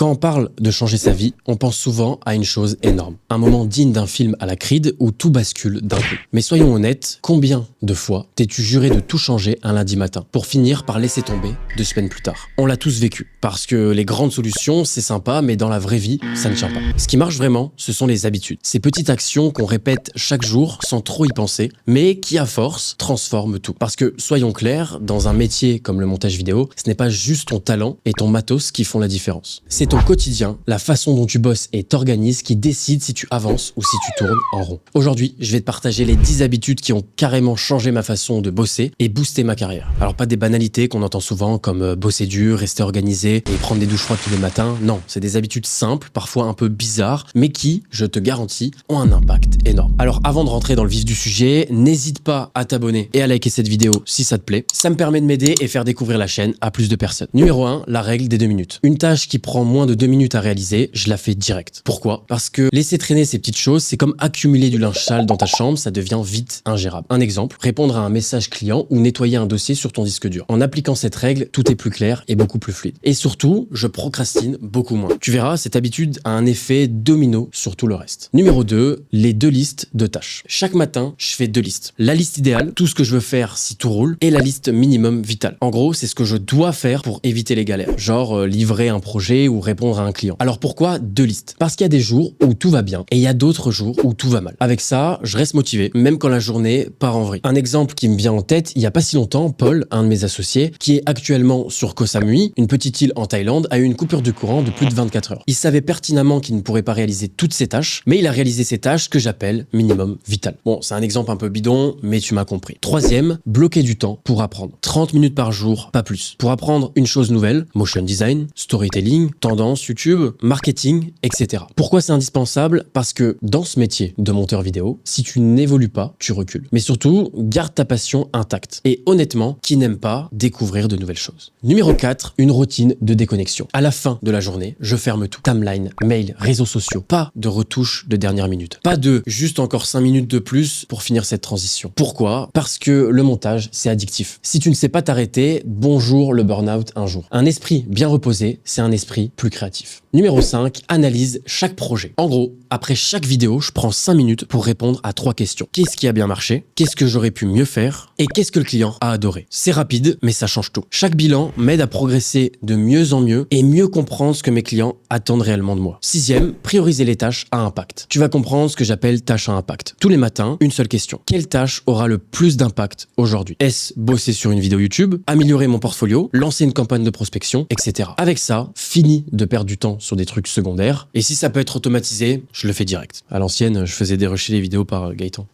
Quand on parle de changer sa vie, on pense souvent à une chose énorme. Un moment digne d'un film à la Creed où tout bascule d'un coup. Mais soyons honnêtes, combien de fois t'es-tu juré de tout changer un lundi matin pour finir par laisser tomber 2 semaines plus tard? On l'a tous vécu. Parce que les grandes solutions, c'est sympa, mais dans la vraie vie, ça ne tient pas. Ce qui marche vraiment, ce sont les habitudes. Ces petites actions qu'on répète chaque jour sans trop y penser, mais qui à force transforment tout. Parce que soyons clairs, dans un métier comme le montage vidéo, ce n'est pas juste ton talent et ton matos qui font la différence. C'est ton quotidien, la façon dont tu bosses et t'organises qui décide si tu avances ou si tu tournes en rond. Aujourd'hui, je vais te partager les 10 habitudes qui ont carrément changé ma façon de bosser et booster ma carrière. Alors pas des banalités qu'on entend souvent comme bosser dur, rester organisé et prendre des douches froides tous les matins. Non, c'est des habitudes simples, parfois un peu bizarres, mais qui, je te garantis, ont un impact énorme. Alors avant de rentrer dans le vif du sujet, n'hésite pas à t'abonner et à liker cette vidéo si ça te plaît. Ça me permet de m'aider et faire découvrir la chaîne à plus de personnes. Numéro 1, la règle des 2 minutes. Une tâche qui prend moins de 2 minutes à réaliser, je la fais direct. Pourquoi? Parce que laisser traîner ces petites choses, c'est comme accumuler du linge sale dans ta chambre, ça devient vite ingérable. Un exemple, répondre à un message client ou nettoyer un dossier sur ton disque dur. En appliquant cette règle, tout est plus clair et beaucoup plus fluide. Et surtout, je procrastine beaucoup moins. Tu verras, cette habitude a un effet domino sur tout le reste. Numéro 2, les 2 listes de tâches. Chaque matin, je fais 2 listes. La liste idéale, tout ce que je veux faire si tout roule, et la liste minimum vitale. En gros, c'est ce que je dois faire pour éviter les galères. Genre livrer un projet ou répondre à un client. Alors pourquoi 2 listes? Parce qu'il y a des jours où tout va bien et il y a d'autres jours où tout va mal. Avec ça, je reste motivé, même quand la journée part en vrille. Un exemple qui me vient en tête, il y a pas si longtemps, Paul, un de mes associés, qui est actuellement sur Koh Samui, une petite île en Thaïlande, a eu une coupure de courant de plus de 24 heures. Il savait pertinemment qu'il ne pourrait pas réaliser toutes ses tâches, mais il a réalisé ses tâches que j'appelle minimum vital. Bon, c'est un exemple un peu bidon, mais tu m'as compris. Troisième, bloquer du temps pour apprendre. 30 minutes par jour, pas plus. Pour apprendre une chose nouvelle, motion design, storytelling, tendance, YouTube, marketing, etc. Pourquoi c'est indispensable? Parce que dans ce métier de monteur vidéo, si tu n'évolues pas, tu recules. Mais surtout, garde ta passion intacte. Et honnêtement, qui n'aime pas découvrir de nouvelles choses? Numéro 4, une routine de déconnexion. À la fin de la journée, je ferme tout. Timeline, mail, réseaux sociaux. Pas de retouches de dernière minute. Pas de juste encore 5 minutes de plus pour finir cette transition. Pourquoi? Parce que le montage, c'est addictif. Si tu ne sais pas t'arrêter, bonjour le burn-out un jour. Un esprit bien reposé, c'est un esprit plus créatif. Numéro 5, analyse chaque projet. En gros, après chaque vidéo, je prends 5 minutes pour répondre à 3 questions. Qu'est-ce qui a bien marché? Qu'est-ce que j'aurais pu mieux faire? Et qu'est-ce que le client a adoré? C'est rapide, mais ça change tout. Chaque bilan m'aide à progresser de mieux en mieux et mieux comprendre ce que mes clients attendent réellement de moi. 6e, prioriser les tâches à impact. Tu vas comprendre ce que j'appelle tâches à impact. Tous les matins, une seule question. Quelle tâche aura le plus d'impact aujourd'hui? Est-ce bosser sur une vidéo YouTube, améliorer mon portfolio, lancer une campagne de prospection, etc. Avec ça, fini de perdre du temps sur des trucs secondaires. Et si ça peut être automatisé, je le fais direct. À l'ancienne, je faisais dérusher les vidéos par Gaëtan.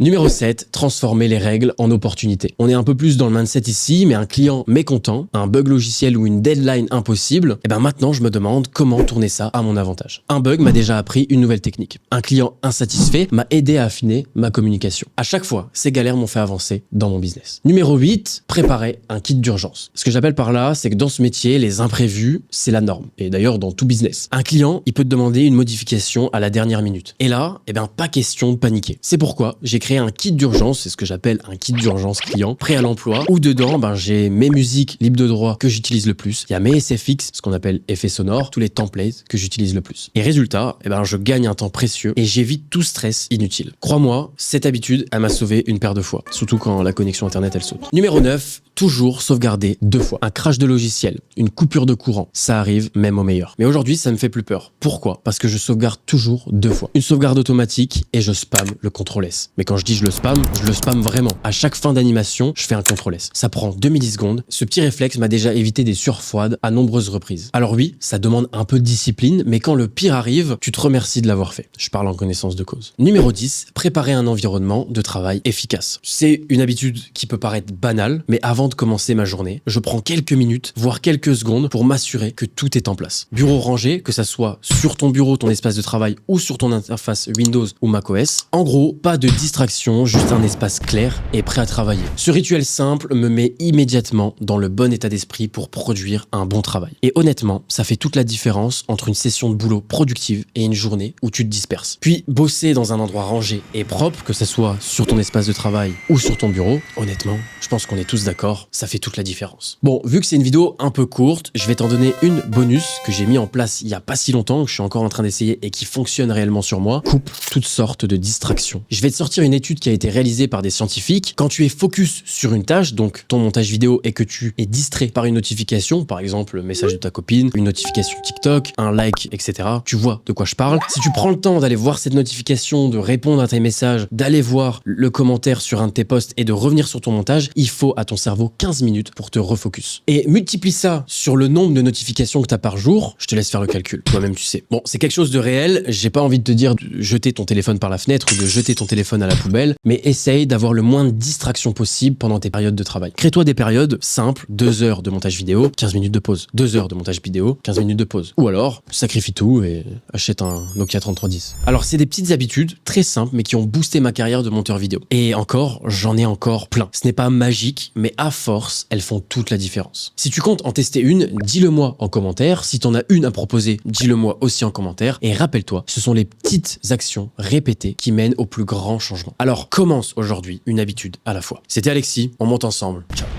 Numéro 7, transformer les règles en opportunités. On est un peu plus dans le mindset ici, mais un client mécontent, un bug logiciel ou une deadline impossible, et ben maintenant je me demande comment tourner ça à mon avantage. Un bug m'a déjà appris une nouvelle technique. Un client insatisfait m'a aidé à affiner ma communication. À chaque fois, ces galères m'ont fait avancer dans mon business. Numéro 8, préparer un kit d'urgence. Ce que j'appelle par là, c'est que dans ce métier, les imprévus, c'est la norme. Et d'ailleurs, dans tout business. Un client, il peut te demander une modification à la dernière minute. Et là, pas question de paniquer. C'est pourquoi j'ai créé un kit d'urgence, c'est ce que j'appelle un kit d'urgence client, prêt à l'emploi, où dedans, j'ai mes musiques libres de droit que j'utilise le plus, il y a mes SFX, ce qu'on appelle effets sonores, tous les templates que j'utilise le plus. Et résultat, je gagne un temps précieux et j'évite tout stress inutile. Crois-moi, cette habitude, elle m'a sauvé une paire de fois, surtout quand la connexion internet, elle saute. Numéro 9, toujours sauvegarder 2 fois. Un crash de logiciel, une coupure de courant, ça arrive même au meilleur. Mais aujourd'hui, ça me fait plus peur. Pourquoi? Parce que je sauvegarde toujours 2 fois. Une sauvegarde automatique et je spam le CTRL S. Mais quand je dis je le spam vraiment. À chaque fin d'animation, je fais un CTRL S. Ça prend 2 millisecondes. Ce petit réflexe m'a déjà évité des sueurs froides à nombreuses reprises. Alors oui, ça demande un peu de discipline, mais quand le pire arrive, tu te remercies de l'avoir fait. Je parle en connaissance de cause. Numéro 10, préparer un environnement de travail efficace. C'est une habitude qui peut paraître banale, mais avant de commencer ma journée, je prends quelques minutes, voire quelques secondes pour m'assurer que tout est en place. Bureau rangé, que ça soit sur ton bureau, ton espace de travail ou sur ton interface Windows ou macOS. En gros, pas de distraction distractions, juste un espace clair et prêt à travailler. Ce rituel simple me met immédiatement dans le bon état d'esprit pour produire un bon travail. Et honnêtement, ça fait toute la différence entre une session de boulot productive et une journée où tu te disperses. Puis bosser dans un endroit rangé et propre, que ce soit sur ton espace de travail ou sur ton bureau, honnêtement, je pense qu'on est tous d'accord, ça fait toute la différence. Bon, vu que c'est une vidéo un peu courte, je vais t'en donner une bonus que j'ai mis en place il y a pas si longtemps, que je suis encore en train d'essayer et qui fonctionne réellement sur moi. Coupe toutes sortes de distractions. Je vais te sortir une étude qui a été réalisée par des scientifiques. Quand tu es focus sur une tâche, donc ton montage vidéo, et que tu es distrait par une notification, par exemple le message de ta copine, une notification TikTok, un like, etc. Tu vois de quoi je parle. Si tu prends le temps d'aller voir cette notification, de répondre à tes messages, d'aller voir le commentaire sur un de tes posts et de revenir sur ton montage, il faut à ton cerveau 15 minutes pour te refocus. Et multiplie ça sur le nombre de notifications que tu as par jour, je te laisse faire le calcul. Toi-même, tu sais. Bon, c'est quelque chose de réel. J'ai pas envie de te dire de jeter ton téléphone par la fenêtre ou de jeter ton téléphone à la poubelle, mais essaye d'avoir le moins de distractions possible pendant tes périodes de travail. Crée-toi des périodes simples, 2 heures de montage vidéo, 15 minutes de pause. 2 heures de montage vidéo, 15 minutes de pause. Ou alors, sacrifie tout et achète un Nokia 3310. Alors, c'est des petites habitudes très simples, mais qui ont boosté ma carrière de monteur vidéo. Et encore, j'en ai encore plein. Ce n'est pas magique, mais à force, elles font toute la différence. Si tu comptes en tester une, dis-le moi en commentaire. Si t'en as une à proposer, dis-le moi aussi en commentaire. Et rappelle-toi, ce sont les petites actions répétées qui mènent au plus grand changement. Alors, commence aujourd'hui une habitude à la fois. C'était Alexis, on monte ensemble. Ciao.